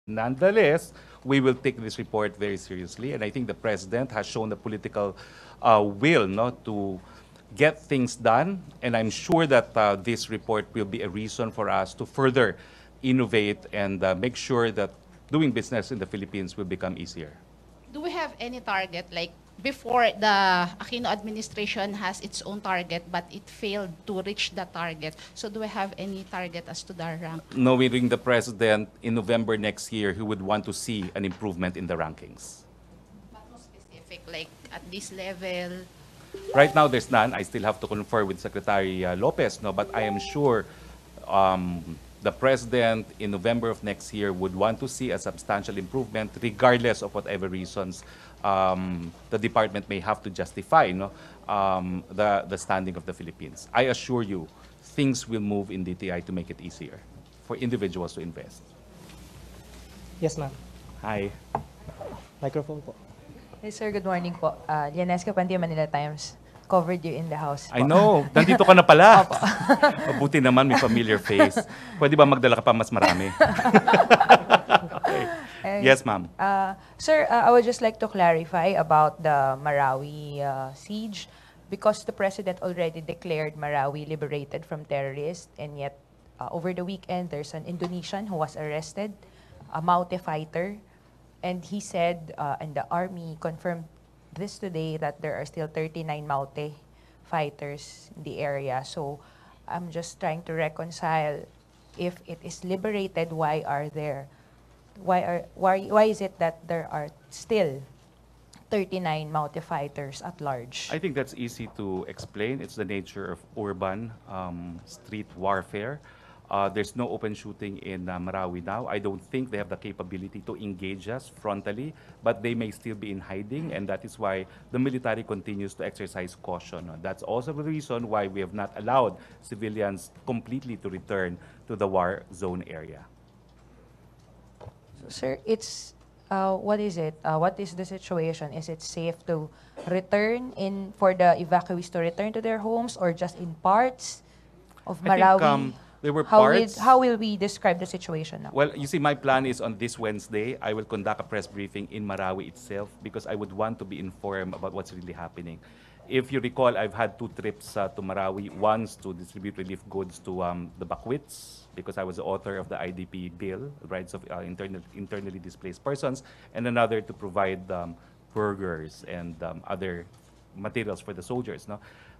Nonetheless, we will take this report very seriously, and I think the President has shown the political will to get things done, and I'm sure that this report will be a reason for us to further innovate and make sure that doing business in the Philippines will become easier. Do we have any target, like before the Aquino administration has its own target but it failed to reach the target? So do we have any target as to the rank? Knowing the President in November next year, he would want to see an improvement in the rankings. But no specific, like at this level? Right now, there's none. I still have to confer with Secretary Lopez, no, but I am sure the President in November of next year would want to see a substantial improvement regardless of whatever reasons the department may have to justify the standing of the Philippines. I assure you, things will move in DTI to make it easier for individuals to invest. Yes, ma'am. Hi. Microphone po. Hey, sir, good morning po. Lianesca Pantia, Manila Times. Covered you in the house po. I know. Nandito ka na pala. Mabuti naman, may familiar face. Pwede ba magdala ka pa mas marami? Okay. Yes, ma'am. Sir, I would just like to clarify about the Marawi siege, because the President already declared Marawi liberated from terrorists, and yet over the weekend, there's an Indonesian who was arrested, a Maute fighter, and he said, and the army confirmed this today, that there are still 39 Maute fighters in the area. So I'm just trying to reconcile, if it is liberated, why is it that there are still 39 Maute fighters at large? I think that's easy to explain. It's the nature of urban street warfare. There's no open shooting in Marawi now. I don't think they have the capability to engage us frontally, but they may still be in hiding, and that is why the military continues to exercise caution. That's also the reason why we have not allowed civilians completely to return to the war zone area. So, sir, it's what is it? What is the situation? Is it safe to return for the evacuees to return to their homes, or just in parts of Marawi? I think, there were parts. How will we describe the situation now? Well, you see, my plan is on this Wednesday, I will conduct a press briefing in Marawi itself, because I would want to be informed about what's really happening. If you recall, I've had 2 trips to Marawi, once to distribute relief goods to the Bakwits, because I was the author of the IDP bill, Rights of Internally Displaced Persons, and another to provide burgers and other materials for the soldiers. No?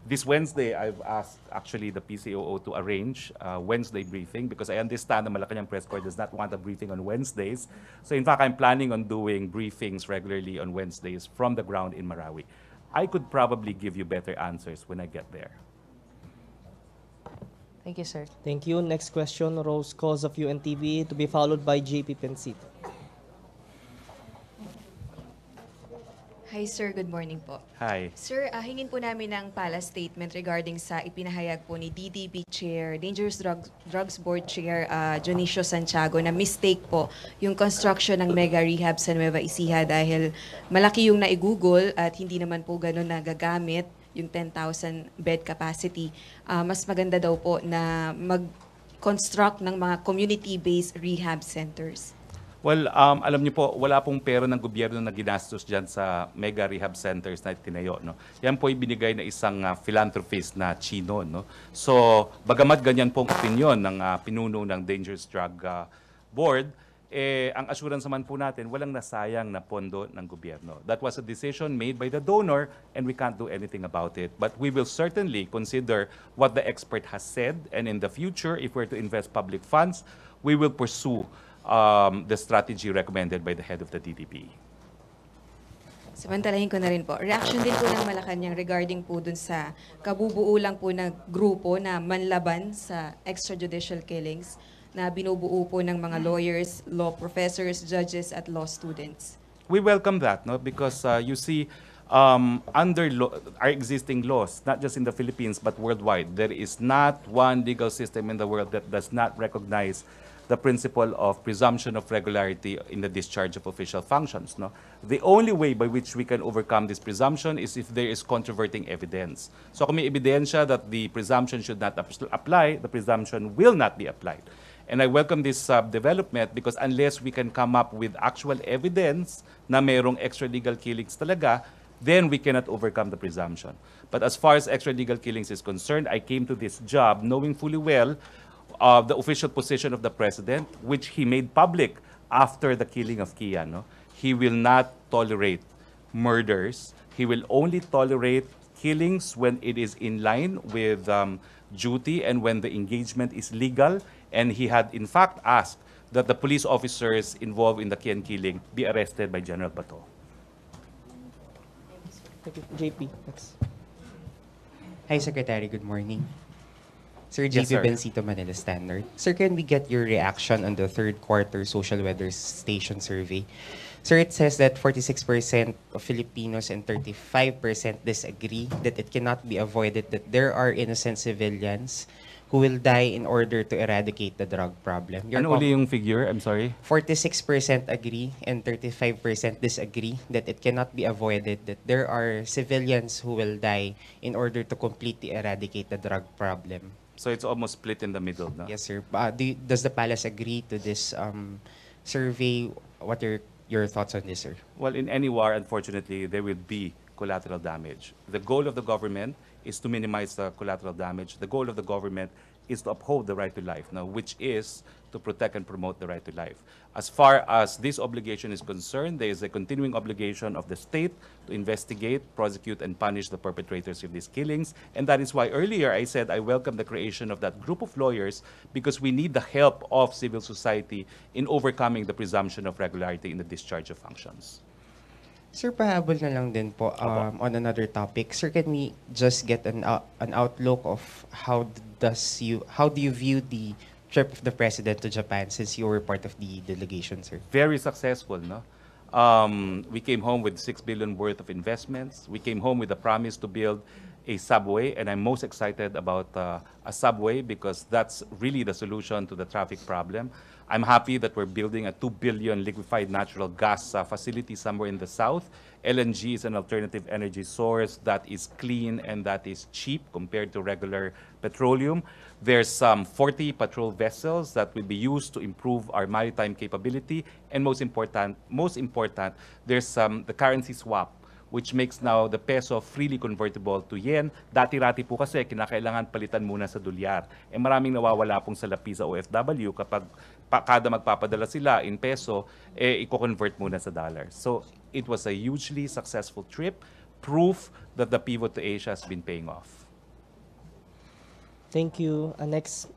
This Wednesday, I've asked actually the PCOO to arrange a Wednesday briefing, because I understand the Malacanan Press Corps does not want a briefing on Wednesdays. So in fact, I'm planning on doing briefings regularly on Wednesdays from the ground in Marawi. I could probably give you better answers when I get there. Thank you, sir. Thank you. Next question, Rose Cause of UNTV, to be followed by JP Pensit. Hi sir, good morning po. Hi. Sir, hingin po namin ng palace statement regarding sa ipinahayag po ni DDB Chair, Dangerous Drugs Board Chair Dionisio Santiago, na mistake po yung construction ng mega rehab sa Nueva Ecija dahil malaki yung naigugol at hindi naman po gano'n nagagamit yung 10,000 bed capacity. Mas maganda daw po na mag-construct ng mga community-based rehab centers. Well, alam niyo po, wala pong pera ng gobyerno na ginastos dyan sa mega rehab centers na tinayo. No? Yan po ibinigay na isang philanthropist na Chino. No? So, bagamat ganyan pong opinion ng pinuno ng Dangerous Drug Board, ang assurance naman po natin, walang nasayang na pondo ng gobyerno. That was a decision made by the donor, and we can't do anything about it. But we will certainly consider what the expert has said, and in the future, if we're to invest public funds, we will pursue the strategy recommended by the head of the DDB. Samantalahin ko na rin po. Reaction din po ng Malacanang regarding po dun sa kabubuo lang po na grupo na manlaban sa extrajudicial killings na binubuo po ng mga lawyers, law professors, judges, at law students. We welcome that, no? Because you see, under our existing laws, not just in the Philippines but worldwide, there is not one legal system in the world that does not recognize the principle of presumption of regularity in the discharge of official functions. No? The only way by which we can overcome this presumption is if there is controverting evidence. So kung may ebidensya that the presumption should not apply, the presumption will not be applied. And I welcome this development because unless we can come up with actual evidence na mayroong extralegal killings talaga, then we cannot overcome the presumption. But as far as extralegal killings is concerned, I came to this job knowing fully well the official position of the president, which he made public after the killing of Kian. No? He will not tolerate murders. He will only tolerate killings when it is in line with duty and when the engagement is legal. And he had, in fact, asked that the police officers involved in the Kian killing be arrested by General Bato. Thank you. JP, next. Hi, Secretary. Good morning. Sir, Yes, JP sir. Bencito, Manila Standard. Sir, can we get your reaction on the third quarter social weather station survey? Sir, it says that 46% of Filipinos and 35% disagree that it cannot be avoided that there are innocent civilians who will die in order to eradicate the drug problem. Ano uli yung figure? I'm sorry. 46% agree and 35% disagree that it cannot be avoided that there are civilians who will die in order to completely eradicate the drug problem. So it's almost split in the middle. No? Yes, sir. Does the palace agree to this survey? What are your thoughts on this, sir? Well, in any war, unfortunately, there will be collateral damage. The goal of the government is to minimize the collateral damage. The goal of the government is to uphold the right to life, now, which is to protect and promote the right to life. As far as this obligation is concerned, there is a continuing obligation of the state to investigate, prosecute, and punish the perpetrators of these killings. And that is why earlier I said I welcome the creation of that group of lawyers because we need the help of civil society in overcoming the presumption of regularity in the discharge of functions. Sir, pahabol na lang din po on another topic. Sir, can we just get an outlook of how do you view the trip of the president to Japan since you were part of the delegation, sir? Very successful, no? We came home with 6 billion worth of investments. We came home with a promise to build a subway, and I'm most excited about a subway because that's really the solution to the traffic problem. I'm happy that we're building a 2 billion liquefied natural gas facility somewhere in the south. LNG is an alternative energy source that is clean and that is cheap compared to regular petroleum. There's some 40 patrol vessels that will be used to improve our maritime capability. And most important, there's the currency swap, which makes now the peso freely convertible to yen. Dati-rati po kasi kinakailangan palitan muna sa dolyar. Eh maraming nawawala pong salapi sa OFW kapag kada magpapadala sila in peso, i-convert muna sa dollar. So it was a hugely successful trip, proof that the pivot to Asia has been paying off. Thank you. Next,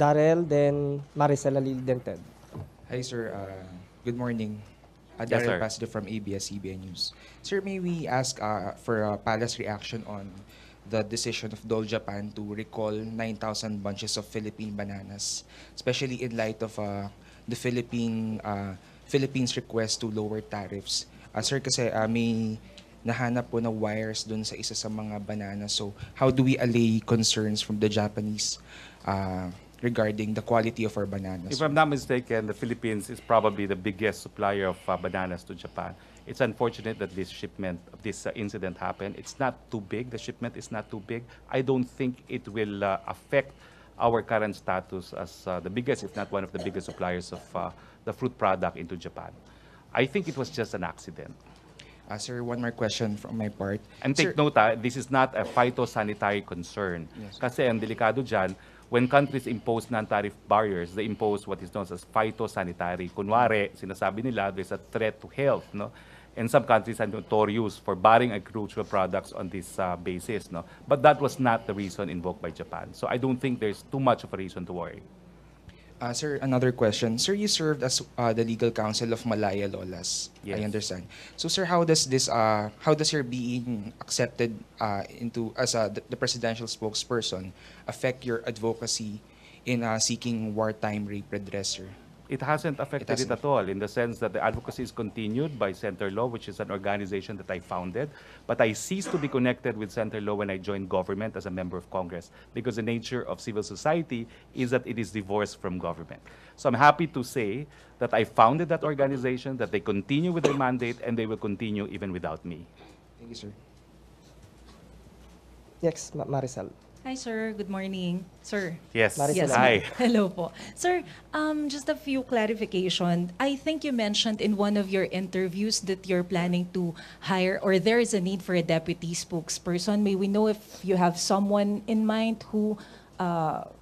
Darrell, then Maricela Lil, then Ted. Hi, sir. Good morning. Yes, Daryl sir. Pasdo from ABS-CBN News. Sir, may we ask for a palace reaction on the decision of Dole Japan to recall 9,000 bunches of Philippine bananas, especially in light of the Philippines' request to lower tariffs. Sir, kasi may nahanap po na wires dun sa isa sa mga bananas. So, how do we allay concerns from the Japanese regarding the quality of our bananas? If I'm not mistaken, the Philippines is probably the biggest supplier of bananas to Japan. It's unfortunate that this incident happened. It's not too big. The shipment is not too big. I don't think it will affect our current status as the biggest, if not one of the biggest suppliers of the fruit product into Japan. I think it was just an accident. Sir, one more question from my part. And take note, this is not a phytosanitary concern. Yes. Kasi ang delikado dyan, when countries impose non-tariff barriers, they impose what is known as phytosanitary. Kunwari, sinasabi nila, there's a threat to health, no? And some countries are notorious for barring agricultural products on this basis, no? But that was not the reason invoked by Japan. So I don't think there's too much of a reason to worry. Sir, another question. Sir, you served as the legal counsel of Malaya Lolas. Yes. I understand. So, sir, how does your being accepted as the presidential spokesperson affect your advocacy in seeking wartime rape redress, sir? It hasn't affected it at all, in the sense that the advocacy is continued by Center Law, which is an organization that I founded. But I ceased to be connected with Center Law when I joined government as a member of Congress, because the nature of civil society is that it is divorced from government. So I'm happy to say that I founded that organization, that they continue with their mandate, and they will continue even without me. Thank you, sir. Next, Maricel. Hi, sir. Good morning. Sir. Yes. Maricel. Yes. Hi. Hello po. Sir, just a few clarification. I think you mentioned in one of your interviews that you're planning to hire or there is a need for a deputy spokesperson. May we know if you have someone in mind who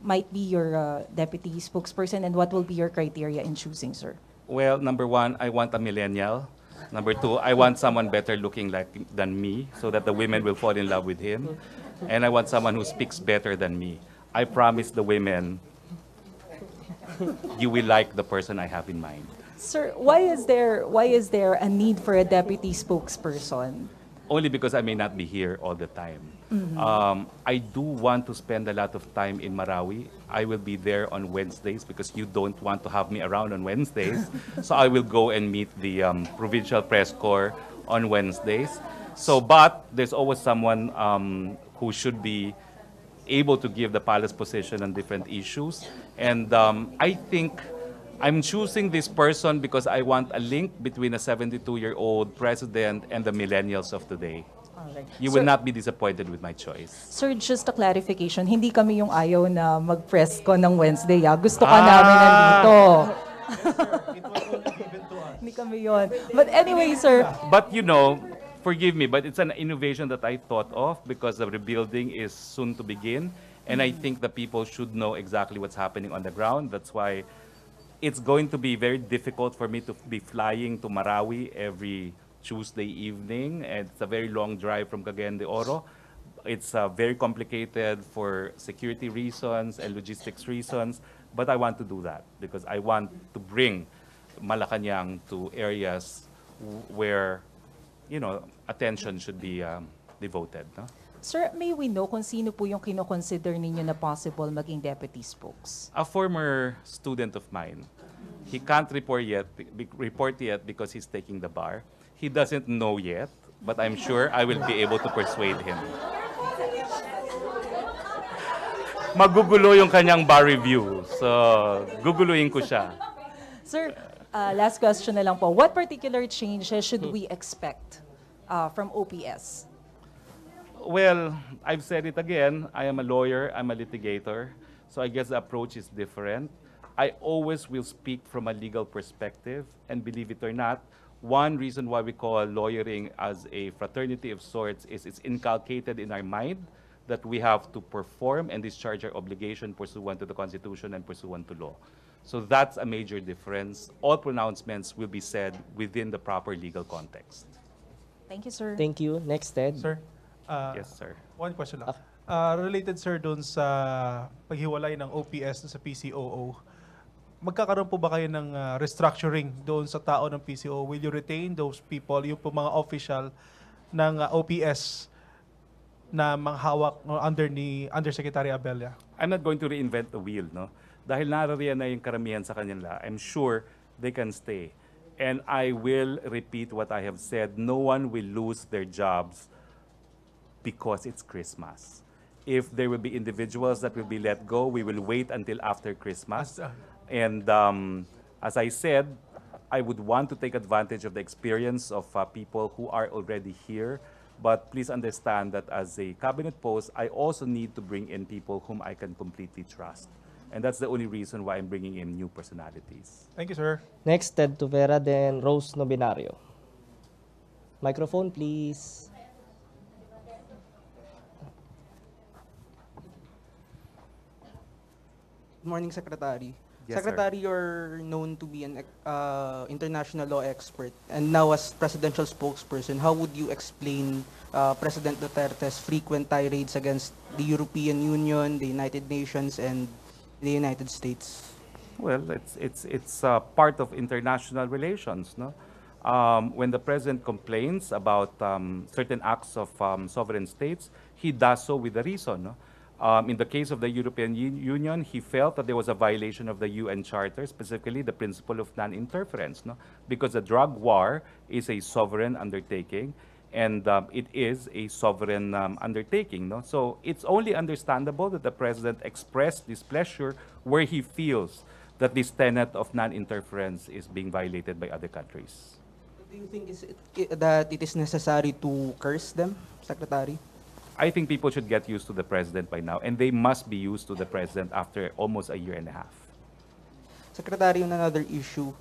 might be your deputy spokesperson and what will be your criteria in choosing, sir? Well, number one, I want a millennial. Number two, I want someone better looking than me so that the women will fall in love with him. And I want someone who speaks better than me. I promise the women you will like the person I have in mind. Sir, why is there a need for a deputy spokesperson? Only because I may not be here all the time. I do want to spend a lot of time in Marawi. I will be there on Wednesdays because you don't want to have me around on Wednesdays. So I will go and meet the Provincial Press Corps on Wednesdays. So, but there's always someone who should be able to give the palace position on different issues. And I think I'm choosing this person because I want a link between a 72-year-old president and the millennials of today. Alright. You will not be disappointed with my choice. Sir, just a clarification, hindi kami yung ayaw na mag-press ko ng Wednesday. Gusto ka namin nandito. Hindi kami yun. But anyway, sir. But you know, forgive me, but it's an innovation that I thought of because the rebuilding is soon to begin. And I think the people should know exactly what's happening on the ground. That's why it's going to be very difficult for me to be flying to Marawi every Tuesday evening. And it's a very long drive from Cagayan de Oro. It's very complicated for security reasons and logistics reasons. But I want to do that because I want to bring Malacanan to areas where, you know, attention should be devoted. No? Sir, may we know kung sino po yung kino-consider ninyo na possible maging deputy spokes? A former student of mine. He can't report yet because he's taking the bar. He doesn't know yet, but I'm sure I will be able to persuade him. Magugulo yung kanyang bar review. So, guguluhin ko siya. Sir, last question na lang po. What particular changes should we expect from OPS? Well, I've said it again. I am a lawyer. I'm a litigator. So I guess the approach is different. I always will speak from a legal perspective. And believe it or not, one reason why we call lawyering as a fraternity of sorts is it's inculcated in our mind that we have to perform and discharge our obligation pursuant to the Constitution and pursuant to law. So that's a major difference. All pronouncements will be said within the proper legal context. Thank you, sir. Thank you. Next, Ted. Sir, Yes, sir. one question lang. Related, sir, doon sa paghiwalay ng OPS sa PCOO, magkakaroon po ba kayo ng restructuring doon sa tao ng PCOO? Will you retain those people, yung po mga official ng OPS na manghawak under Secretary Abella? I'm not going to reinvent the wheel, no? Dahil narariyan na yung karamihan sa kanila, I'm sure they can stay. And I will repeat what I have said. No one will lose their jobs because it's Christmas. If there will be individuals that will be let go, we will wait until after Christmas. And as I said, I would want to take advantage of the experience of people who are already here. But please understand that as a cabinet post, I also need to bring in people whom I can completely trust. And that's the only reason why I'm bringing in new personalities. Thank you, sir. Next, Ted Tuvera, then Rose Nobinario. Microphone, please. Good morning, Secretary. Yes, Secretary, you're known to be an international law expert and now as presidential spokesperson. How would you explain President Duterte's frequent tirades against the European Union, the United Nations, and the United States? Well, it's part of international relations, no? When the president complains about certain acts of sovereign states, he does so with a reason, no? In the case of the European Union, he felt that there was a violation of the UN Charter, specifically the principle of non-interference, no? Because the drug war is a sovereign undertaking, and it is a sovereign undertaking, no? So it's only understandable that the president expressed displeasure where he feels that this tenet of non-interference is being violated by other countries. Do you think that it is necessary to curse them, Secretary? I think people should get used to the president by now, and they must be used to the president after almost a year and a half. Secretary, on another issue,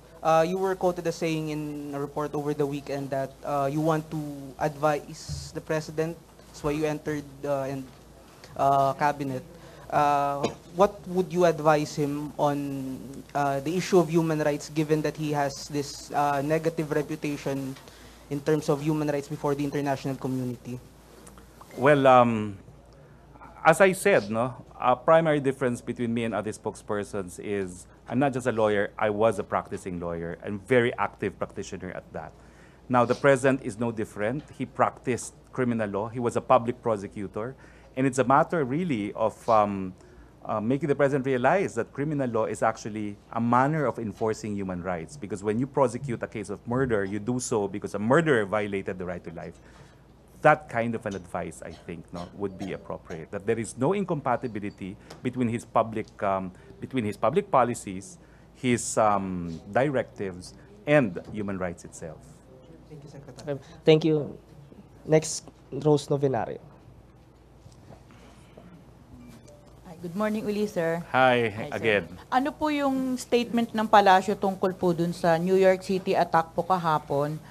you were quoted as saying in a report over the weekend that you want to advise the president. That's why you entered cabinet. What would you advise him on the issue of human rights, given that he has this negative reputation in terms of human rights before the international community? Well, as I said, a primary difference between me and other spokespersons is I'm not just a lawyer, I was a practicing lawyer and very active practitioner at that. Now, the president is no different. He practiced criminal law. He was a public prosecutor. And it's a matter really of making the president realize that criminal law is actually a manner of enforcing human rights. Because when you prosecute a case of murder, you do so because a murderer violated the right to life. That kind of an advice, I think, would be appropriate. That there is no incompatibility between his public policies, his directives, and human rights itself. Thank you, Secretary. Thank you. Next, Rose Novenario. Good morning uli, sir. Hi, Hi, sir. again. Ano po yung statement ng palasyo tungkol po dun sa New York City attack po kahapon?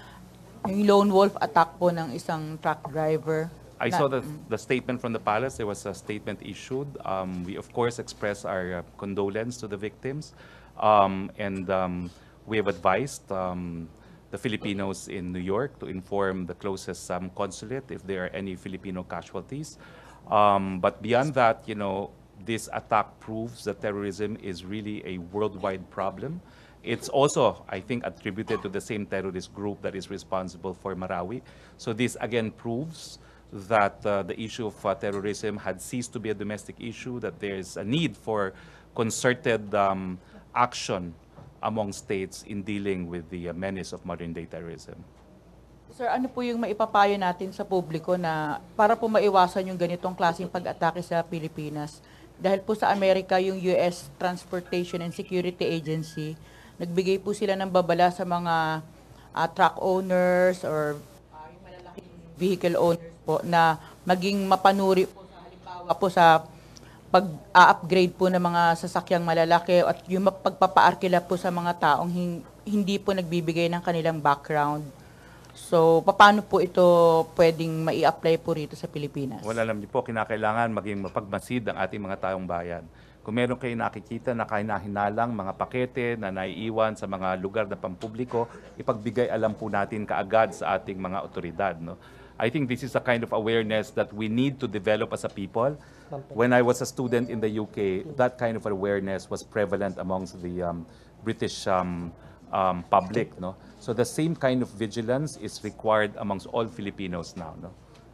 Yung lone wolf attack po ng isang truck driver. I saw the statement from the palace. There was a statement issued. We, of course, express our condolence to the victims. And we have advised the Filipinos in New York to inform the closest consulate if there are any Filipino casualties. But beyond that, this attack proves that terrorism is really a worldwide problem. It's also, I think, attributed to the same terrorist group that is responsible for Marawi. So this again proves that the issue of terrorism had ceased to be a domestic issue, that there is a need for concerted action among states in dealing with the menace of modern-day terrorism. Sir, ano po yung maipapayo natin sa publiko na para po maiwasan yung ganitong klaseng pag-atake sa Pilipinas? Dahil po sa Amerika, yung US Transportation and Security Agency, nagbigay po sila ng babala sa mga truck owners or yung malalaking vehicle owners po na maging mapanuri po sa halimbawa po sa pag-upgrade po ng mga sasakyang malalaki at yung pagpapaarkila po sa mga taong hindi po nagbibigay ng kanilang background. So, paano po ito pwedeng mai-apply po rito sa Pilipinas? Well, alam niyo po, kinakailangan maging mapagmasid ang ating mga taong bayan. Kung meron kayo nakikita na kahinalang mga pakete na naiiwan sa mga lugar na pampubliko, ipagbigay alam po natin kaagad sa ating mga otoridad. I think this is a kind of awareness that we need to develop as a people. When I was a student in the UK, that kind of awareness was prevalent amongst the British public. So the same kind of vigilance is required amongst all Filipinos now.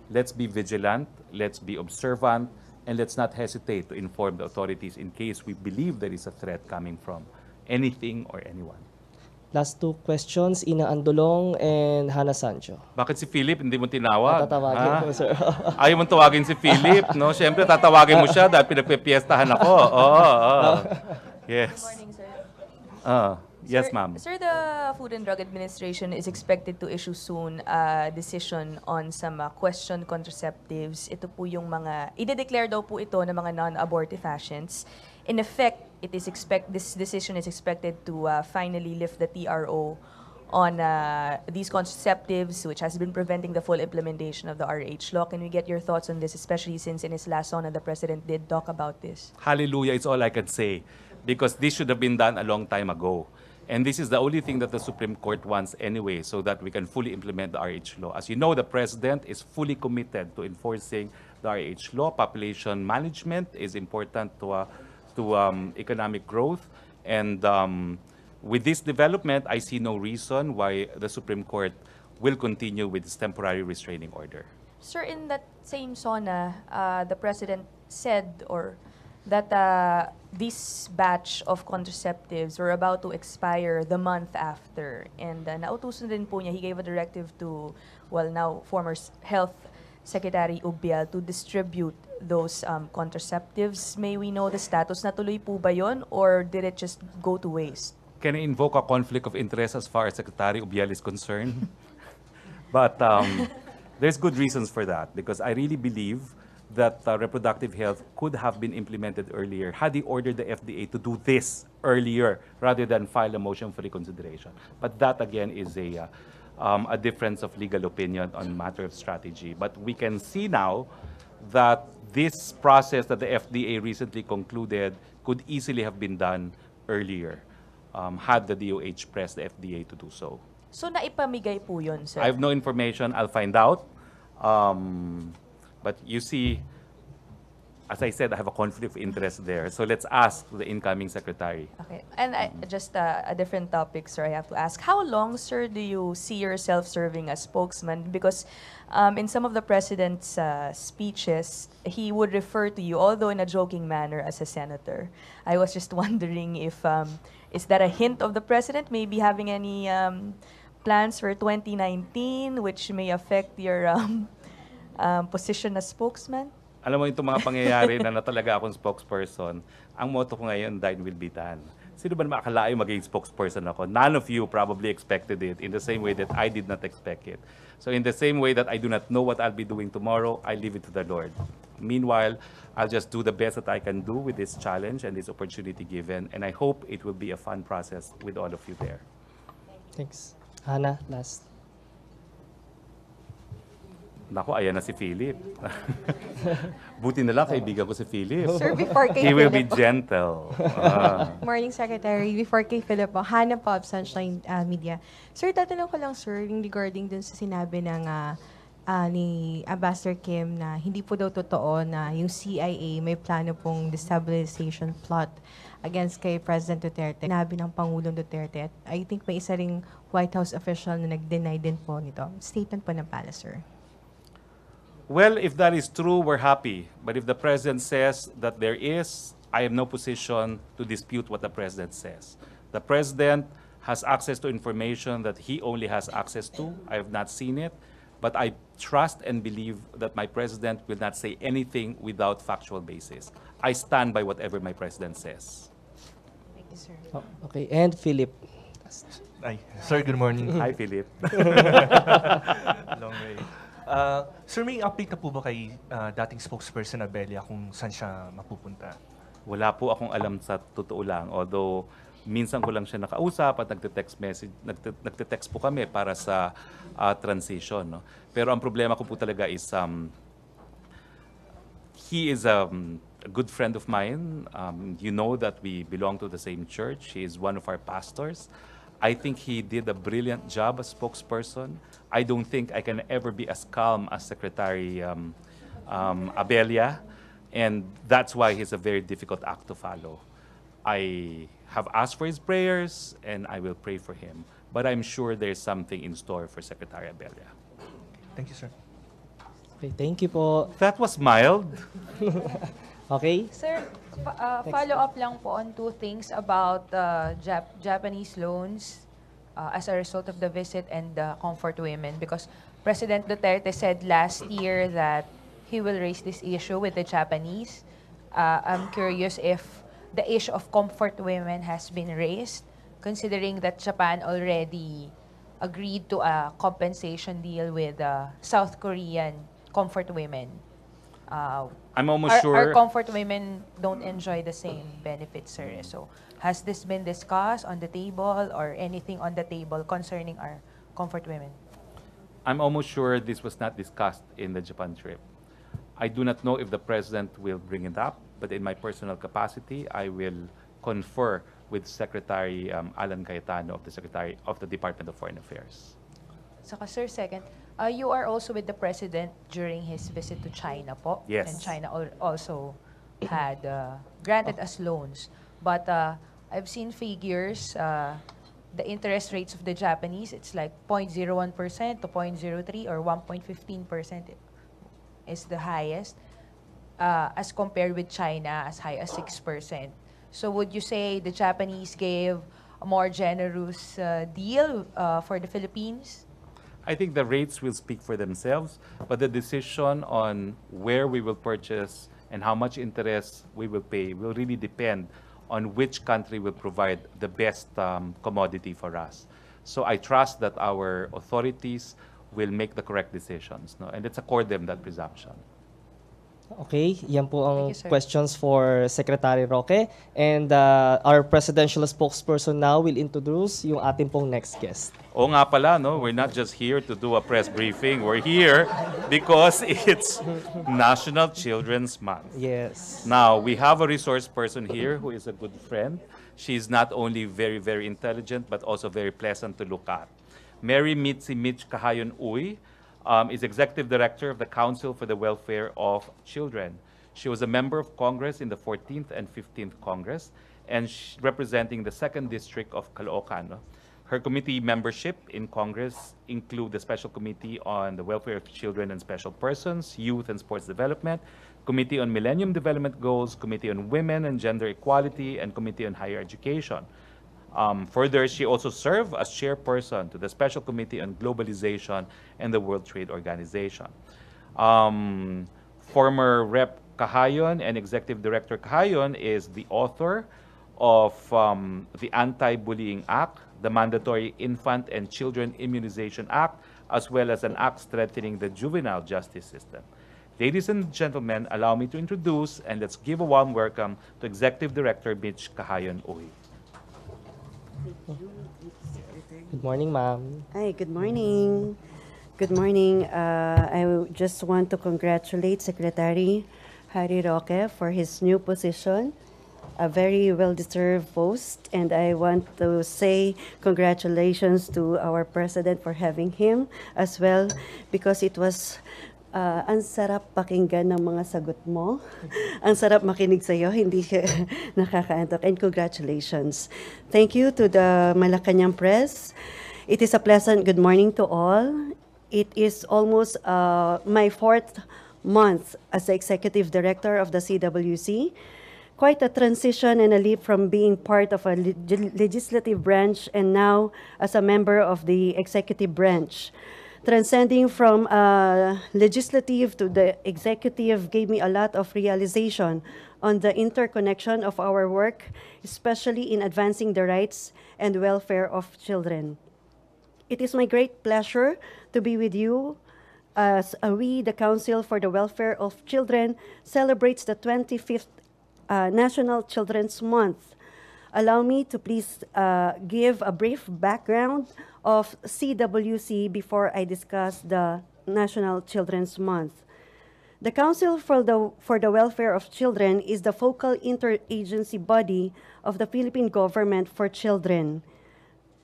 Let's be vigilant, let's be observant, and let's not hesitate to inform the authorities in case we believe there is a threat coming from anything or anyone. Last two questions, Ina Andolong and Hannah Sancho. Bakit si Philip hindi mo tinawag? Tatawagin ko, sir. Ayaw mong tawagin si Philip, no? Siyempre, tatawagin mo siya dahil pinagpipiestahan ako. Yes. Good morning, sir. Yes, ma'am. Sir, the Food and Drug Administration is expected to issue soon a decision on some questioned contraceptives. Ito po yung mga, ide-declare daw po ito ng mga non-abortive agents. In effect, this decision is expected to finally lift the TRO on these contraceptives, which has been preventing the full implementation of the RH law. Can we get your thoughts on this, especially since in his last SONA, the President did talk about this? Hallelujah, it's all I can say. Because this should have been done a long time ago. And this is the only thing that the Supreme Court wants anyway, so that we can fully implement the RH law. As you know, the President is fully committed to enforcing the RH law. Population management is important to economic growth. And with this development, I see no reason why the Supreme Court will continue with this temporary restraining order. Sir, in that same SONA, the President said that this batch of contraceptives were about to expire the month after. And nautusan din po niya, he gave a directive to, now former Health Secretary Ubial to distribute those contraceptives. May we know the status? Natuloy po ba yun, or did it just go to waste? Can I invoke a conflict of interest as far as Secretary Ubial is concerned? But there's good reasons for that, because I really believe that reproductive health could have been implemented earlier had he ordered the FDA to do this earlier rather than file a motion for reconsideration. But that, again, is a difference of legal opinion on matter of strategy. But we can see now that this process that the FDA recently concluded could easily have been done earlier had the DOH pressed the FDA to do so. So naipamigay po yun, sir? I have no information. I'll find out. But you see, as I said, I have a conflict of interest there. So let's ask the incoming secretary. Okay. And just a different topic, sir, I have to ask. How long, sir, do you see yourself serving as spokesman? Because in some of the president's speeches, he would refer to you, although in a joking manner, as a senator. I was just wondering if, is that a hint of the president maybe having any plans for 2019 which may affect your position as spokesman? Alam mo, itong mga pangyayari na talaga akong spokesperson, ang motto ko ngayon, thine will be done. Sino ba naman akalain maging spokesperson ako? None of you probably expected it in the same way that I did not expect it. So in the same way that I do not know what I'll be doing tomorrow, I leave it to the Lord. Meanwhile, I'll just do the best that I can do with this challenge and this opportunity given, and I hope it will be a fun process with all of you there. Thanks. Hannah, last. Nako, ayan na si Philip. Buti na lang, kaibigan ko si Philip. Sir, before kay He will be Philip po. gentle. Morning, Secretary. Before kay Philip po, Hannah po of Sunshine Media. Sir, tatanong ko lang, sir, regarding dun sa sinabi ng ni Ambassador Kim na hindi po daw totoo na yung CIA may plano pong destabilization plot against kay President Duterte. Sinabi ng Pangulong Duterte. I think may isa ring White House official na nag-deny din po nito. Statement po ng palace, sir. Well, if that is true, we're happy. But if the president says that there is, I have no position to dispute what the president says. The president has access to information that he only has access to. I have not seen it. But I trust and believe that my president will not say anything without factual basis. I stand by whatever my president says. Thank you, sir. Oh, okay, and Philip. Ay, sir, good morning. Hi, Philip. Long way. Sir, may update na po ba kay dating spokesperson Abelia kung saan siya mapupunta? Wala po akong alam sa totoo lang. Although, minsan ko lang siya nakausap at nagte-text po kami para sa transition. No? Pero ang problema ko po talaga is he is a good friend of mine. You know that we belong to the same church. He is one of our pastors. I think he did a brilliant job as spokesperson. I don't think I can ever be as calm as Secretary Abelia. And that's why he's a very difficult act to follow. I have asked for his prayers, and I will pray for him. But I'm sure there's something in store for Secretary Abelia. Thank you, sir. Okay, thank you po. That was mild. Okay? Sir, follow up lang po on two things about Japanese loans as a result of the visit and the comfort women, because President Duterte said last year that he will raise this issue with the Japanese. I'm curious if the issue of comfort women has been raised, considering that Japan already agreed to a compensation deal with South Korean comfort women. I'm almost sure. Our comfort women don't enjoy the same benefits, sir. So, has this been discussed on the table or anything on the table concerning our comfort women? I'm almost sure this was not discussed in the Japan trip. I do not know if the president will bring it up, but in my personal capacity, I will confer with Secretary Alan Cayetano of the Department of Foreign Affairs. Saka, sir, second, you are also with the president during his visit to China po. Yes. And China also had granted us loans. But I've seen figures, the interest rates of the Japanese, it's like 0.01% to 0.03 or 1.15% is the highest, as compared with China as high as 6%. So would you say the Japanese gave a more generous deal for the Philippines? I think the rates will speak for themselves, but the decision on where we will purchase and how much interest we will pay will really depend on which country will provide the best commodity for us. So I trust that our authorities will make the correct decisions, no? And let's accord them that presumption. Okay, yan po ang Thank you, sir. questions for Secretary Roque. And our presidential spokesperson now will introduce yung ating pong next guest. Oo nga pala, no? We're not just here to do a press briefing. We're here because it's National Children's Month. Yes. Now, we have a resource person here who is a good friend. She's not only very, very intelligent, but also very pleasant to look at. Mary Mitzi Mitch Kahayon Uy is Executive Director of the Council for the Welfare of Children. She was a member of Congress in the 14th and 15th Congress, and representing the 2nd District of Caloocan. No? Her committee membership in Congress include the Special Committee on the Welfare of Children and Special Persons, Youth and Sports Development, Committee on Millennium Development Goals, Committee on Women and Gender Equality, and Committee on Higher Education. Further, she also served as chairperson to the Special Committee on Globalization and the World Trade Organization. Former Rep. Kahayon and Executive Director Kahayon is the author of the Anti-Bullying Act, the Mandatory Infant and Children Immunization Act, as well as an act strengthening the juvenile justice system. Ladies and gentlemen, allow me to introduce and let's give a warm welcome to Executive Director Mitch Kahayon Uy. Good morning, ma'am. Hi, good morning. Good morning. I just want to congratulate Secretary Harry Roque for his new position, a very well-deserved post, and I want to say congratulations to our President for having him as well, because it was ang sarap pakinggan ng mga sagot mo. Ang sarap makinig sa'yo, hindi ka nakakaantok. And congratulations. Thank you to the Malacanan Press. It is a pleasant good morning to all. It is almost my 4th month as the Executive Director of the CWC. Quite a transition and a leap from being part of a legislative branch and now as a member of the executive branch. Transcending from legislative to the executive gave me a lot of realization on the interconnection of our work, especially in advancing the rights and welfare of children. It is my great pleasure to be with you as we, the Council for the Welfare of Children, celebrates the 25th National Children's Month. Allow me to please give a brief background of CWC before I discuss the National Children's Month. The Council for the Welfare of Children is the focal interagency body of the Philippine government for children.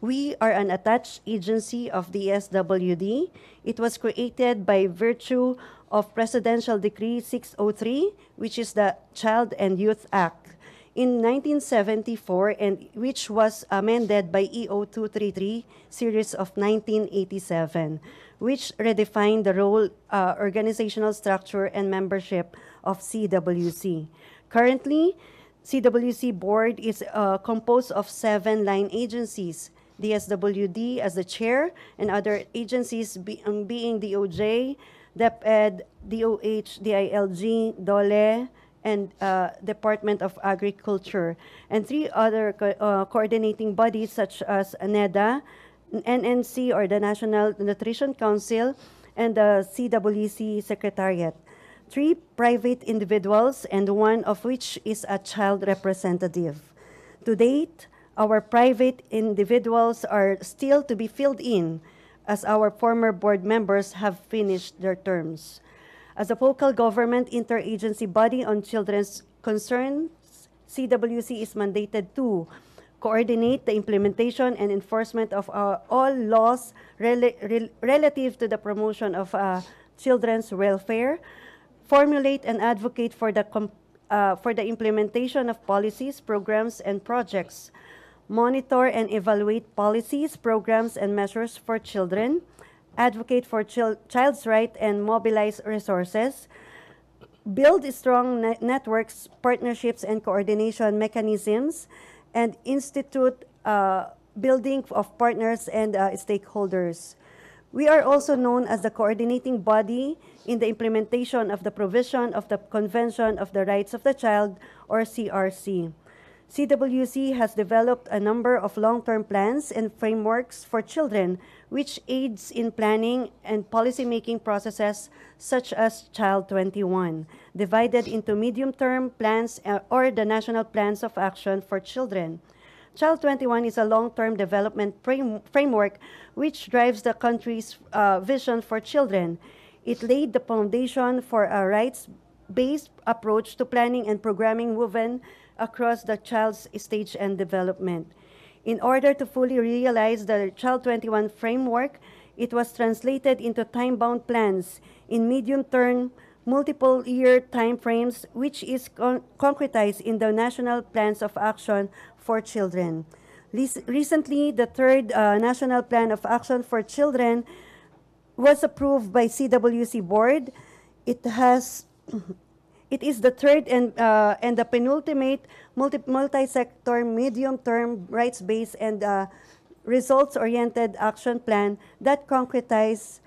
We are an attached agency of the SWD. It was created by virtue of Presidential Decree 603, which is the Child and Youth Act, in 1974, and which was amended by EO 233, series of 1987, which redefined the role, organizational structure, and membership of CWC. Currently, CWC board is composed of 7 line agencies, the SWD as the chair, and other agencies being DOJ, DepEd, DOH, DILG, DOLE, and Department of Agriculture, and 3 other coordinating bodies such as NEDA, NNC, or the National Nutrition Council, and the CWC Secretariat. 3 private individuals, and 1 of which is a child representative. To date, our private individuals are still to be filled in, as our former board members have finished their terms. As a focal government interagency body on children's concerns, CWC is mandated to coordinate the implementation and enforcement of all laws relative to the promotion of children's welfare, formulate and advocate for the implementation of policies, programs, and projects, monitor and evaluate policies, programs, and measures for children, advocate for child's rights and mobilize resources, build strong networks, partnerships, and coordination mechanisms, and institute building of partners and stakeholders. We are also known as the coordinating body in the implementation of the provision of the Convention of the Rights of the Child, or CRC. CWC has developed a number of long-term plans and frameworks for children, which aids in planning and policymaking processes such as Child 21, divided into medium-term plans or the National Plans of Action for Children. Child 21 is a long-term development framework which drives the country's vision for children. It laid the foundation for a rights-based approach to planning and programming woven across the child's stage and development. In order to fully realize the Child 21 framework, it was translated into time-bound plans in medium-term, multiple-year timeframes, which is concretized in the National Plans of Action for Children. Recently, the third National Plan of Action for Children was approved by CWC Board. It is the third and the penultimate multi-sector, medium-term, rights-based, and results-oriented action plan that concretizes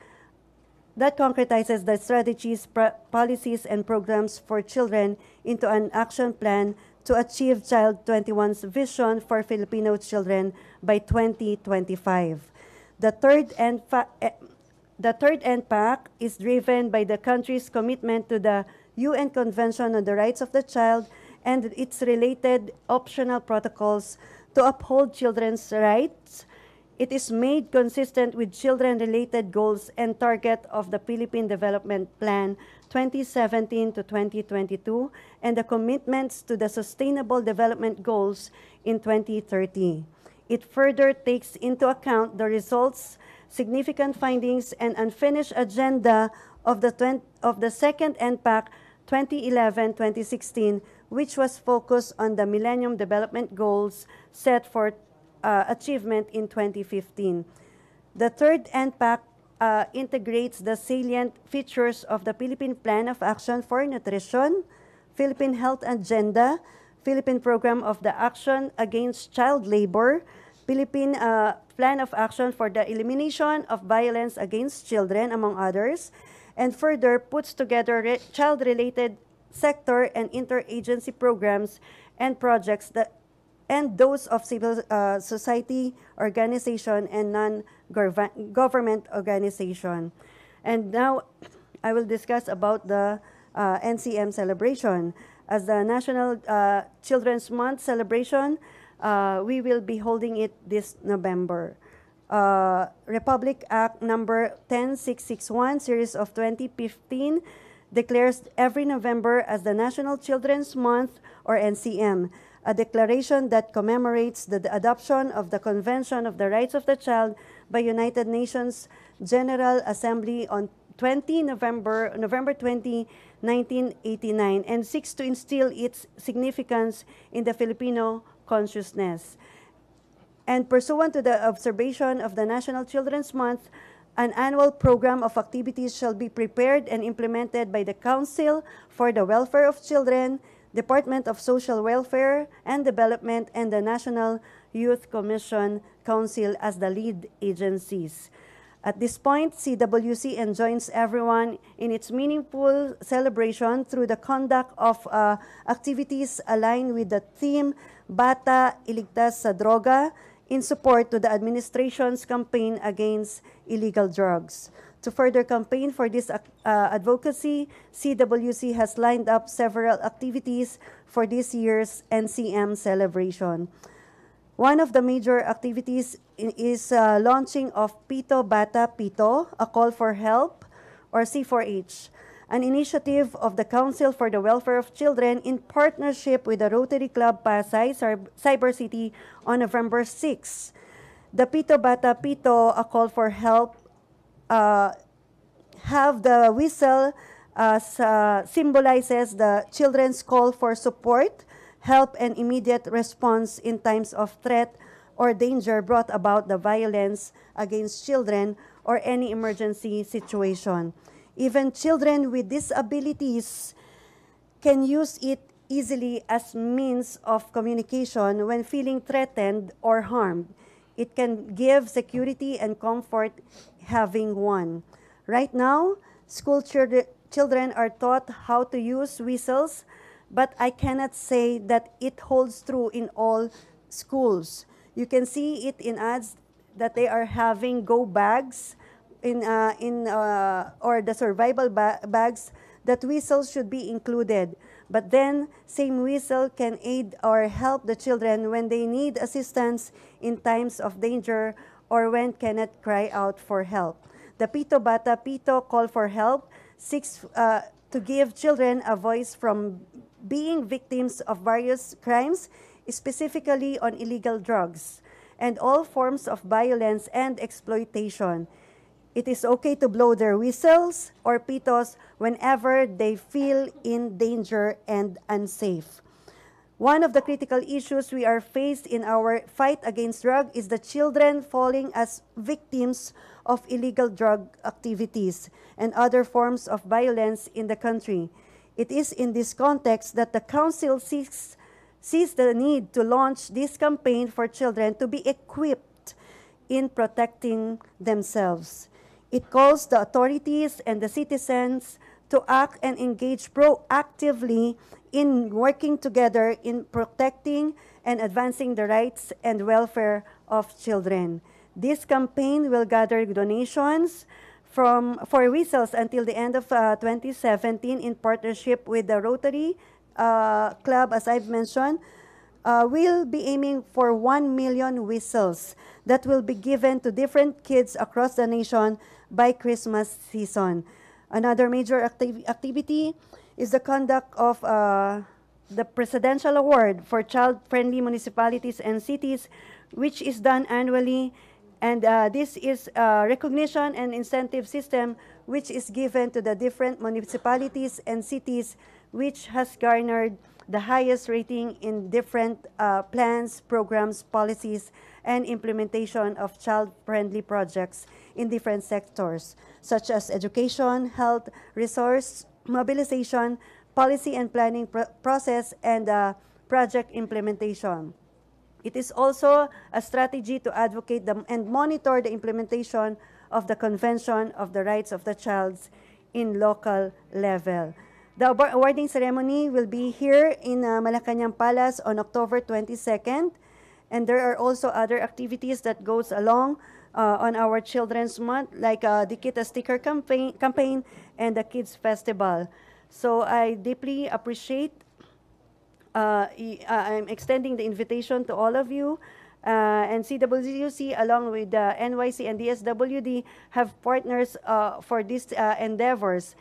the strategies, policies, and programs for children into an action plan to achieve Child 21's vision for Filipino children by 2025. The third NPAC is driven by the country's commitment to the UN Convention on the Rights of the Child and its related optional protocols to uphold children's rights. It is made consistent with children-related goals and target of the Philippine Development Plan 2017 to 2022 and the commitments to the Sustainable Development Goals in 2030. It further takes into account the results, significant findings, and unfinished agenda of the second NPAC 2011-2016, which was focused on the Millennium Development Goals set for achievement in 2015. The third NPAC integrates the salient features of the Philippine Plan of Action for Nutrition, Philippine Health Agenda, Philippine Program of the Action Against Child Labor, Philippine Plan of Action for the Elimination of Violence Against Children, among others, and further puts together child-related sector and interagency programs and projects and those of civil society organization and non-government organization. And now I will discuss about the NCM celebration. As the National Children's Month celebration, we will be holding it this November. Republic Act number 10661, series of 2015, declares every November as the National Children's Month, or NCM, a declaration that commemorates the adoption of the Convention of the Rights of the Child by United Nations General Assembly on November 20, 1989, and seeks to instill its significance in the Filipino consciousness. And pursuant to the observation of the National Children's Month, an annual program of activities shall be prepared and implemented by the Council for the Welfare of Children, Department of Social Welfare and Development, and the National Youth Commission Council as the lead agencies. At this point, CWC enjoins everyone in its meaningful celebration through the conduct of activities aligned with the theme Bata Iligtas sa Droga, in support to the administration's campaign against illegal drugs. To further campaign for this advocacy, CWC has lined up several activities for this year's NCM celebration. One of the major activities is launching of Pito Bata Pito, a call for help, or C4H, an initiative of the Council for the Welfare of Children in partnership with the Rotary Club Pasay Cyber City on November 6. The Pito Bata Pito, a call for help, have the whistle symbolizes the children's call for support, help, and immediate response in times of threat or danger brought about the violence against children or any emergency situation. Even children with disabilities can use it easily as means of communication when feeling threatened or harmed. It can give security and comfort having one. Right now, school children are taught how to use whistles but I cannot say that it holds true in all schools. You can see it in ads that they are having go bags or the survival bags, that whistles should be included. But then, same whistle can aid or help the children when they need assistance in times of danger or when cannot cry out for help. The Pito Bata Pito call for help seeks to give children a voice from being victims of various crimes, specifically on illegal drugs, and all forms of violence and exploitation. It is okay to blow their whistles or pitos whenever they feel in danger and unsafe. One of the critical issues we are faced in our fight against drug is the children falling as victims of illegal drug activities and other forms of violence in the country. It is in this context that the Council sees the need to launch this campaign for children to be equipped in protecting themselves. It calls the authorities and the citizens to act and engage proactively in working together in protecting and advancing the rights and welfare of children. This campaign will gather donations for whistles until the end of 2017 in partnership with the Rotary Club, as I've mentioned. We'll be aiming for 1 million whistles that will be given to different kids across the nation by Christmas season. Another major activity is the conduct of the Presidential Award for Child-Friendly Municipalities and Cities, which is done annually. And this is a recognition and incentive system which is given to the different municipalities and cities which has garnered the highest rating in different plans, programs, policies, and implementation of child-friendly projects in different sectors, such as education, health, resource mobilization, policy and planning process, and project implementation. It is also a strategy to advocate and monitor the implementation of the Convention of the Rights of the Child in local level. The awarding ceremony will be here in Malacanan Palace on October 22nd, and there are also other activities that goes along on our Children's Month, like the Kita Sticker campaign and the Kids Festival. So I deeply appreciate I'm extending the invitation to all of you, and CWC along with the NYC and DSWD have partners for these endeavors.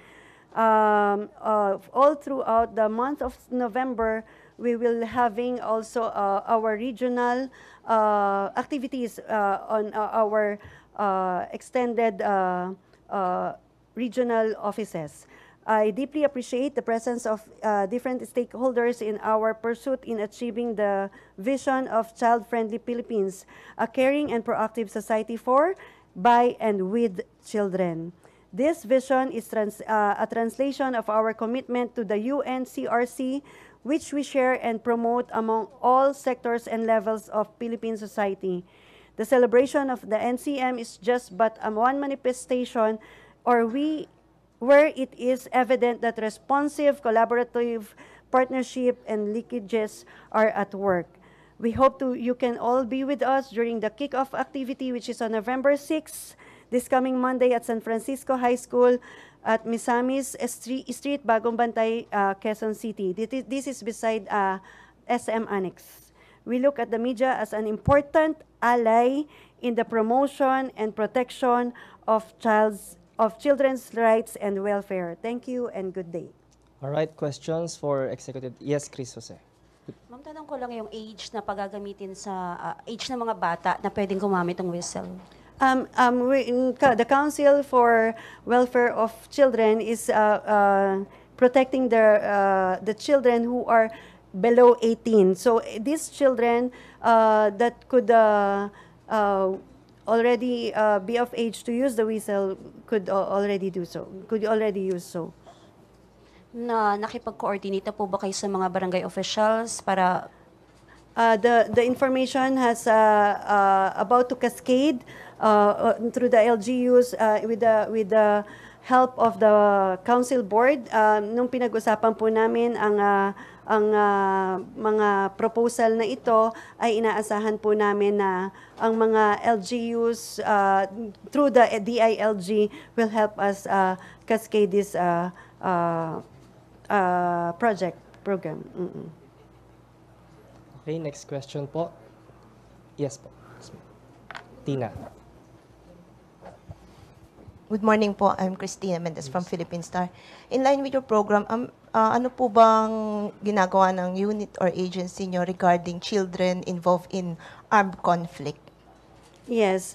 All throughout the month of November, we will having also our regional activities on our extended regional offices. I deeply appreciate the presence of different stakeholders in our pursuit in achieving the vision of child-friendly Philippines, a caring and proactive society for, by, and with children. This vision is a translation of our commitment to the UNCRC, which we share and promote among all sectors and levels of Philippine society. The celebration of the NCM is just but one manifestation, where it is evident that responsive, collaborative partnership and linkages are at work. We hope you can all be with us during the kickoff activity, which is on November 6th, this coming Monday at San Francisco High School at Misamis Street, Bagong Bantay, Quezon City. This is beside SM Annex. We look at the media as an important ally in the promotion and protection of children's rights and welfare. Thank you and good day. All right, questions for Executive. Yes, Chris Jose. Ma'am, tanong ko lang yung age na pagagamitin sa age ng mga bata na pwedeng gumamit ng whistle. The Council for Welfare of Children is protecting the children who are below 18. So these children that could already be of age to use the whistle could already use so. Na nakipag-coordinate na po ba kayo sa mga barangay officials para the information has about to cascade through the LGUs with the help of the council board. Nung pinag-usapan po namin ang mga proposal na ito ay inaasahan po namin na ang mga LGUs through the DILG will help us cascade this program. Okay, next question po. Yes po. Tina. Good morning po. I'm Christina Mendez from Philippine Star. In line with your program, ano po bang ginagawa ng unit or agency nyo regarding children involved in armed conflict? Yes.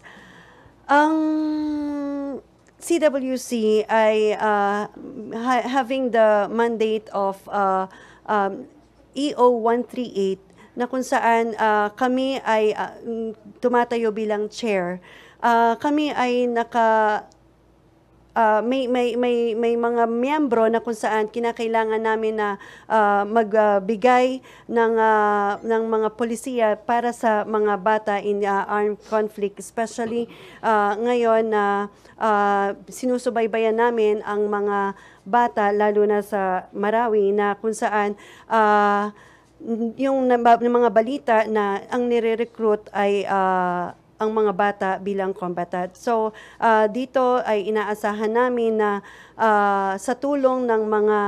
Ang CWC ay having the mandate of EO 138 na kung saan kami ay tumatayo bilang chair. Kami ay may mga miyembro na kung saan kinakailangan namin na magbigay ng mga polisiya para sa mga bata in armed conflict, especially ngayon na sinusubaybayan namin ang mga bata lalo na sa Marawi na kung saan yung mga balita na ang nire-recruit ay ang mga bata bilang combatant. So, dito ay inaasahan namin na sa tulong ng mga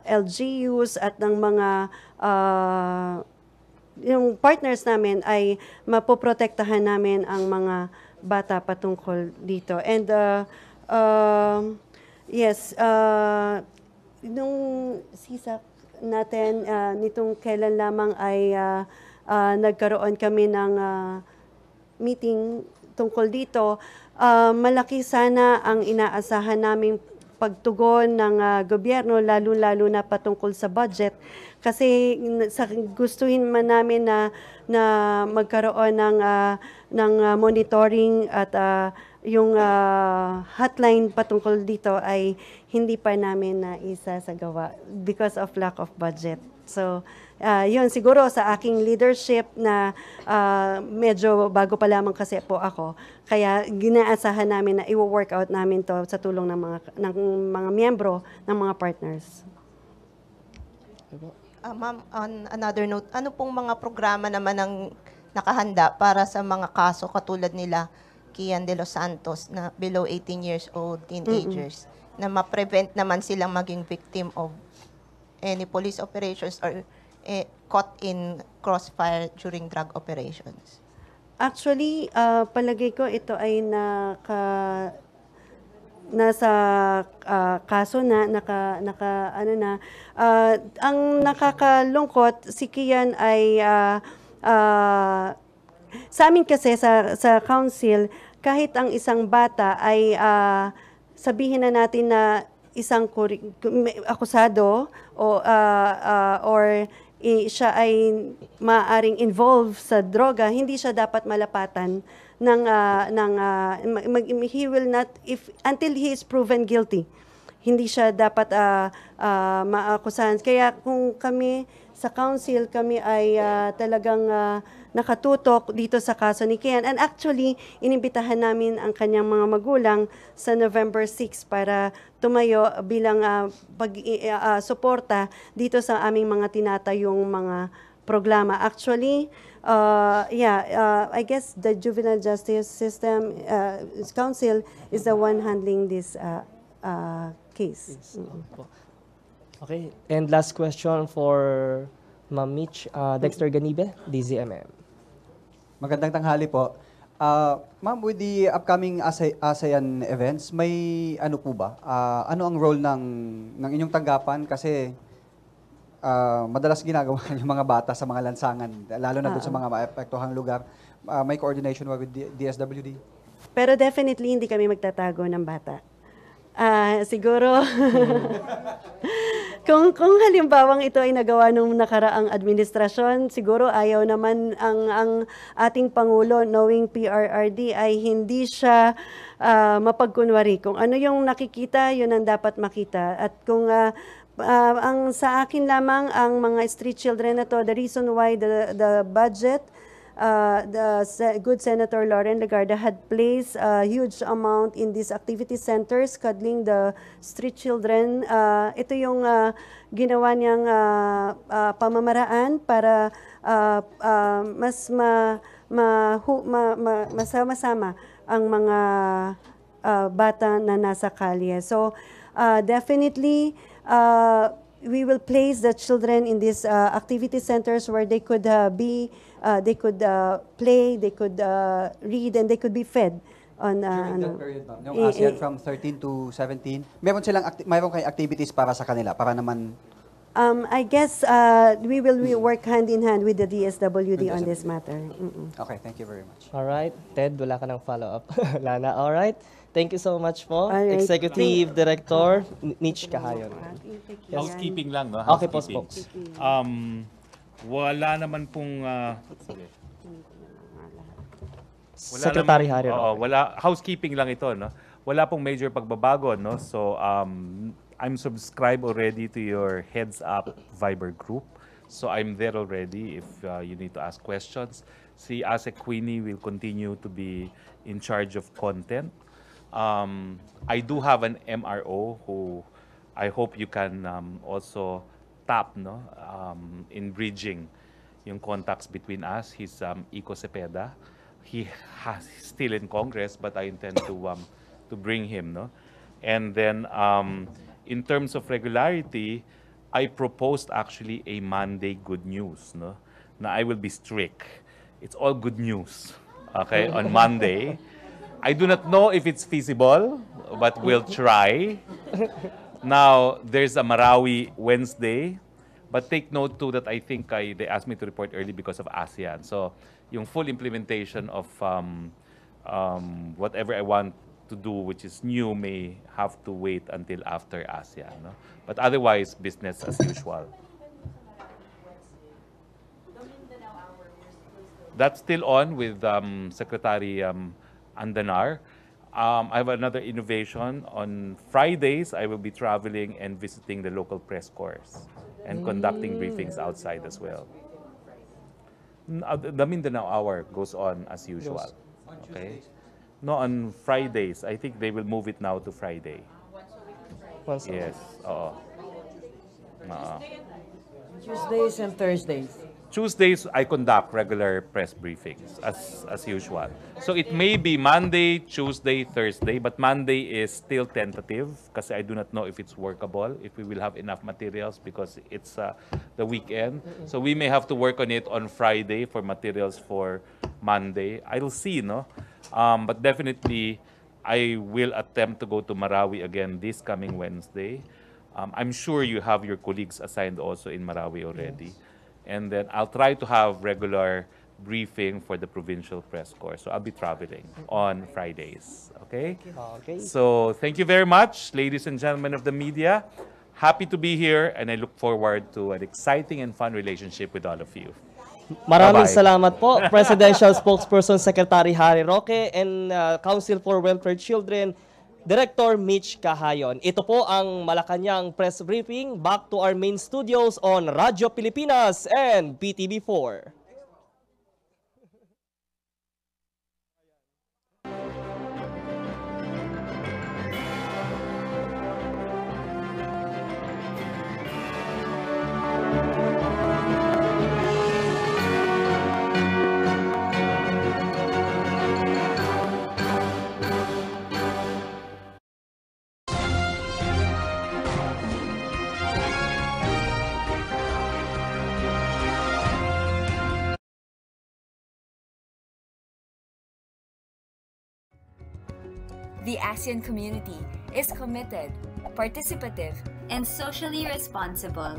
LGUs at ng mga yung partners namin ay mapoprotektahan namin ang mga bata patungkol dito. And yes, nung sisak natin, nitong kailan lamang ay nagkaroon kami ng meeting tungkol dito, malaki sana ang inaasahan naming pagtugon ng gobyerno, lalo-lalo na patungkol sa budget. Kasi gustuhin man namin na magkaroon ng monitoring at yung hotline patungkol dito ay hindi pa namin na isasagawa because of lack of budget. So, yun, siguro sa aking leadership na medyo bago pa lamang kasi po ako, kaya ginaasahan namin na i-work out namin to sa tulong ng mga miyembro, ng mga partners. Ma'am, on another note, ano pong mga programa naman ang nakahanda para sa mga kaso katulad nila Kian de los Santos na below 18 years old teenagers na ma-prevent naman silang maging victim of any police operations or caught in crossfire during drug operations? Actually, palagay ko ito ay nasa kaso na, ang nakakalungkot, si Kian ay, sa amin kasi sa council, kahit ang isang bata ay sabihin na natin na isang akusado or siya ay maaring involved sa droga, hindi siya dapat malapatan he will not, until he is proven guilty, hindi siya dapat maakusahan. Kaya kung kami sa council, kami ay talagang nakatutok dito sa kaso ni Kian. And actually, inimbitahan namin ang kanyang mga magulang sa November 6 para tumayo bilang suporta dito sa aming mga tinatayong mga programa. Actually, I guess the Juvenile Justice System Council is the one handling this case. Okay, and last question for Ma'am Mitch, Dexter Ganibe, DZMM. Magandang tanghali po. Ma'am, with the upcoming ASEAN events, may ano po ba? Ano ang role ng inyong tanggapan? Kasi madalas ginagawa yung mga bata sa mga lansangan, lalo na doon sa mga maapektuhang lugar. May coordination with DSWD? Pero definitely hindi kami magtatago ng bata. Siguro, kung halimbawang ito ay nagawa nung nakaraang administrasyon, siguro ayaw naman ang ating Pangulo, knowing PRRD, ay hindi siya mapagkunwari. Kung ano yung nakikita, yun ang dapat makita. At kung ang sa akin lamang, ang mga street children na to, the reason why the budget good Senator Lauren Legarda had placed a huge amount in these activity centers, cuddling the street children. Ito yung ginawa niyang pamamaraan para mas masama-sama ang mga bata na nasa kalye. So definitely, we will place the children in these activity centers where they could they could play, they could read, and they could be fed on During that period, ma'am, yung ASEAN from 13 to 17, meron kayong activities para sa kanila, para naman... I guess we will work hand in hand with the DSWD on this matter. Okay, thank you very much. All right. Ted, wala ka ng follow-up. Lana, all right. Thank you so much po. Right. Executive Director Mitch Cahayon. Yes. Housekeeping lang, no? Okay po, Housekeeping. spokes. Wala naman pong... Secretary Harry Roque. Wala, housekeeping lang ito, no? Wala pong major pagbabago, no? So, I'm subscribed already to your Heads Up Viber group. So, I'm there already if you need to ask questions. Si Ase Queenie will continue to be in charge of content. I do have an MRO who I hope you can also tap, no, in bridging yung contacts between us. He's Iko Cepeda. He's still in Congress, but I intend to bring him, no. And then in terms of regularity, I proposed actually a Monday good news, no, na I will be strict. It's all good news, okay, on Monday. I do not know if it's feasible, but we'll try. Now, there's a Marawi Wednesday, but take note too that I think they asked me to report early because of ASEAN. So, yung full implementation of whatever I want to do, which is new, may have to wait until after ASEAN. No? But otherwise, business as usual. That's still on with Secretary Andanar. I have another innovation. On Fridays, I will be traveling and visiting the local press corps and conducting briefings outside as well. The Mindanao Hour goes on as usual. Okay? No, on Fridays. I think they will move it now to Friday. Once a week. Yes. Oo. Tuesdays and Thursdays. Tuesdays, I conduct regular press briefings as usual. So it may be Monday, Tuesday, Thursday, but Monday is still tentative kasi I do not know if it's workable, if we will have enough materials because it's the weekend. So we may have to work on it on Friday for materials for Monday. I'll see, no? But definitely, I will attempt to go to Marawi again this coming Wednesday. I'm sure you have your colleagues assigned also in Marawi already. Yes. And then I'll try to have regular briefing for the provincial press corps. So I'll be traveling on Fridays. Okay? Okay. So thank you very much, ladies and gentlemen of the media. Happy to be here, and I look forward to an exciting and fun relationship with all of you. Maraming Bye-bye. salamat po, Presidential Spokesperson Secretary Harry Roque and Council for Welfare Children, Director Mitch Cahayon. Ito po ang Malacanang press briefing. Back to our main studios on Radyo Pilipinas and PTV4. The ASEAN community is committed, participative, and socially responsible.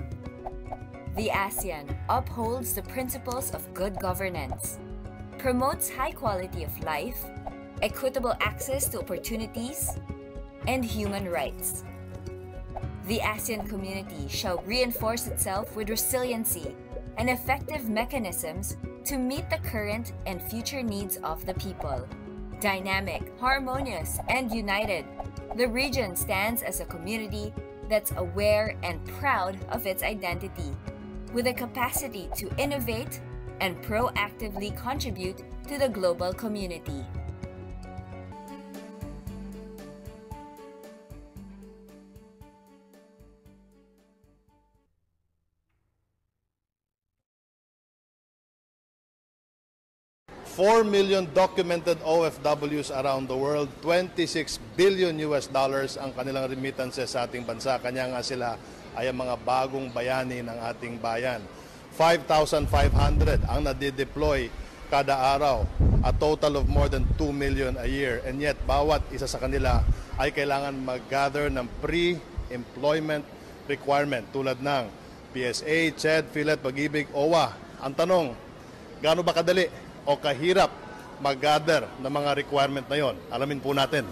The ASEAN upholds the principles of good governance, promotes high quality of life, equitable access to opportunities, and human rights. The ASEAN community shall reinforce itself with resiliency and effective mechanisms to meet the current and future needs of the people. Dynamic, harmonious, and united, the region stands as a community that's aware and proud of its identity, with a capacity to innovate, and proactively contribute to the global community. $4 million documented OFWs around the world, $26 billion ang kanilang remittances sa ating bansa. Kanya nga sila ay ang mga bagong bayani ng ating bayan. 5,500 ang nadideploy kada araw, a total of more than 2 million a year. And yet, bawat isa sa kanila ay kailangan mag-gather ng pre-employment requirement tulad ng PSA, CHED, PhilHealth, Pag-ibig, OWA. Ang tanong, gaano ba kadali o kahirap mag-gather ng mga requirement na yon? Alamin po natin.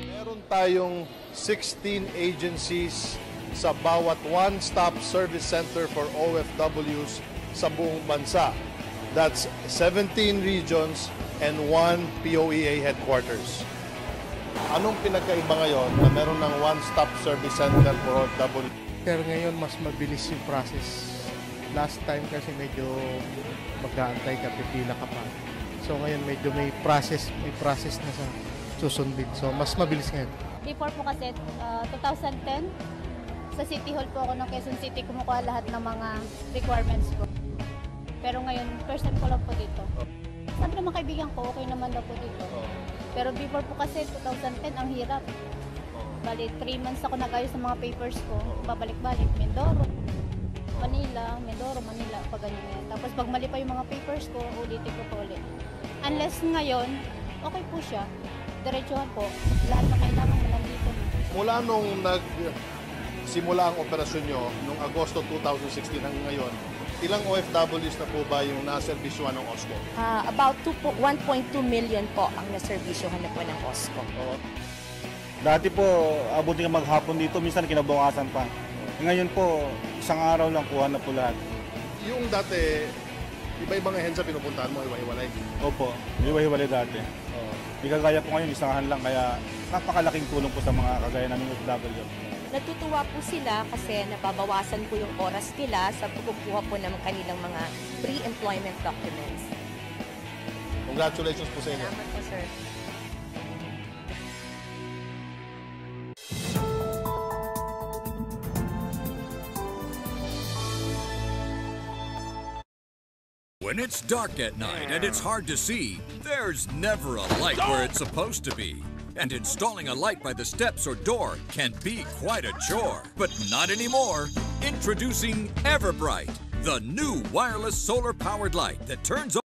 Meron tayong 16 agencies sa bawat one-stop service center for OFWs sa buong bansa. That's 17 regions and 1 POEA headquarters. Anong pinagkaiba ngayon na meron ng one-stop service center for OFW? Pero ngayon, mas mabilis yung process. Last time kasi medyo mag-aantay ka, pipila ka pa. So ngayon medyo may process na sa susundin. So mas mabilis ngayon. Before po kasi, 2010, sa City Hall po ako ng Quezon City, kumukuha lahat ng mga requirements ko. Pero ngayon, first time ko lang po dito. Sabi naman kaibigan ko, okay naman daw po dito. Pero before po kasi, 2010, ang hirap. Bali, 3 months ako nag-ayos ng mga papers ko. Babalik-balik, Mindoro, Manila, pag ganyan. Tapos pag mali pa yung mga papers ko, ulitin ko po ulit. Unless ngayon, okay po siya. Diretsuhan po. Lahat na kailangan mo nandito. Mula nung nag-simula ang operasyon nyo, noong Agosto 2016 hanggang ngayon, ilang OFWs na po ba yung naservisyohan ng OSCO? About 1.2 million po ang naservisyohan na po ng OSCO. Dati po, abutin ka maghapon dito, minsan kinabukasan pa. Ngayon po, isang araw lang kuha na po lahat. Yung dati, iba-ibang ahensya pinupuntahan mo, iwa-iwalay? Opo, iwa-iwalay dati. Hindi kagaya po ngayon, isangahan lang, kaya napakalaking tulong po sa mga kagaya namin OFW. Natutuwa po sila kasi nababawasan po yung oras nila sa pagkukuha po ng kanilang mga pre-employment documents. Congratulations po sa inyo. Salamat po, sir. When it's dark at night and it's hard to see, there's never a light where it's supposed to be. And installing a light by the steps or door can be quite a chore. But not anymore. Introducing Everbright, the new wireless solar-powered light that turns on